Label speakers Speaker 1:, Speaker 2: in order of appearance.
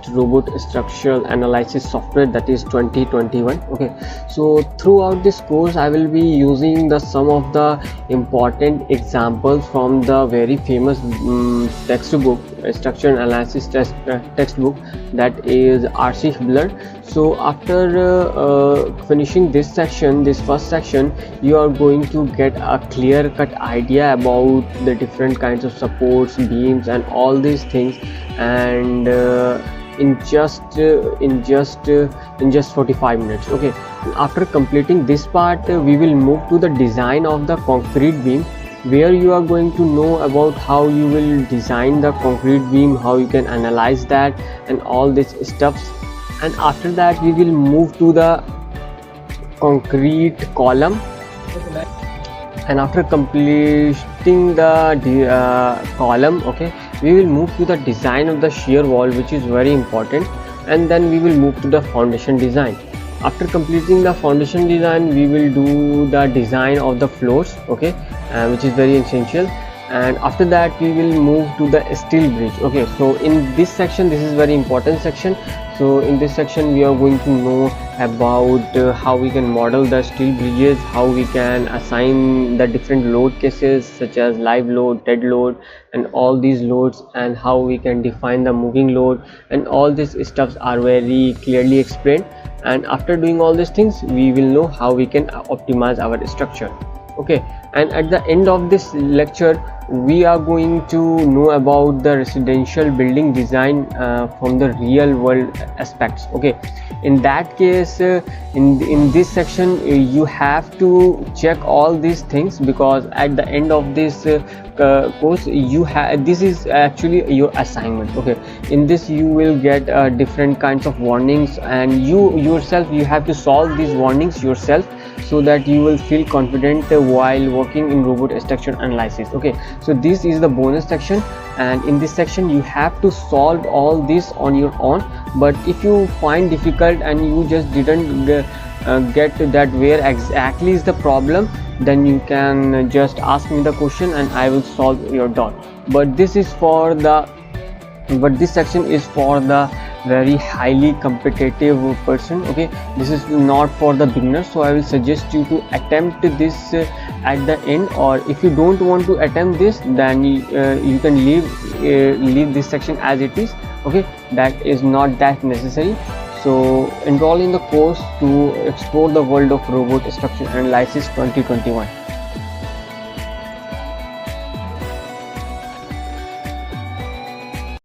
Speaker 1: best robot structural analysis software, that is 2021. Okay, so throughout this course I will be using the some of the important examples from the very famous textbook, structural analysis textbook, that is R.C. Hibbeler. So after finishing this section, this first section, you are going to get a clear cut idea about the different kinds of supports, beams and all these things, and in just 45 minutes. Okay, after completing this part, we will move to the design of the concrete beam, where you are going to know about how you will design the concrete beam, how you can analyze that and all this stuffs. And after that we will move to the concrete column, and after completing the column, okay, we will move to the design of the shear wall, which is very important, and then we will move to the foundation design. After completing the foundation design, we will do the design of the floors, okay, which is very essential. And after that we will move to the steel bridge. Okay, so in this section, this is very important section. So in this section we are going to know about how we can model the steel bridges, how we can assign the different load cases such as live load, dead load and all these loads, and how we can define the moving load, and all these stuffs are very clearly explained. And after doing all these things, we will know how we can optimize our structure. Okay, and at the end of this lecture we are going to know about the residential building design from the real world aspects. Okay, in that case, in this section you have to check all these things, because at the end of this course you have, this is actually your assignment. Okay, in this you will get different kinds of warnings, and you yourself, you have to solve these warnings yourself, so that you will feel confident while working in robot structural analysis. Okay, so this is the bonus section, and in this section you have to solve all this on your own. But if you find difficult and you just didn't get that where exactly is the problem, then you can just ask me the question and I will solve your doubt. But this is for the, but this section is for the very highly competitive person. Okay, this is not for the beginners, so I will suggest you to attempt this at the end, or if you don't want to attempt this, then you can leave this section as it is. Okay, that is not that necessary. So enroll in the course to explore the world of robot structural analysis 2021.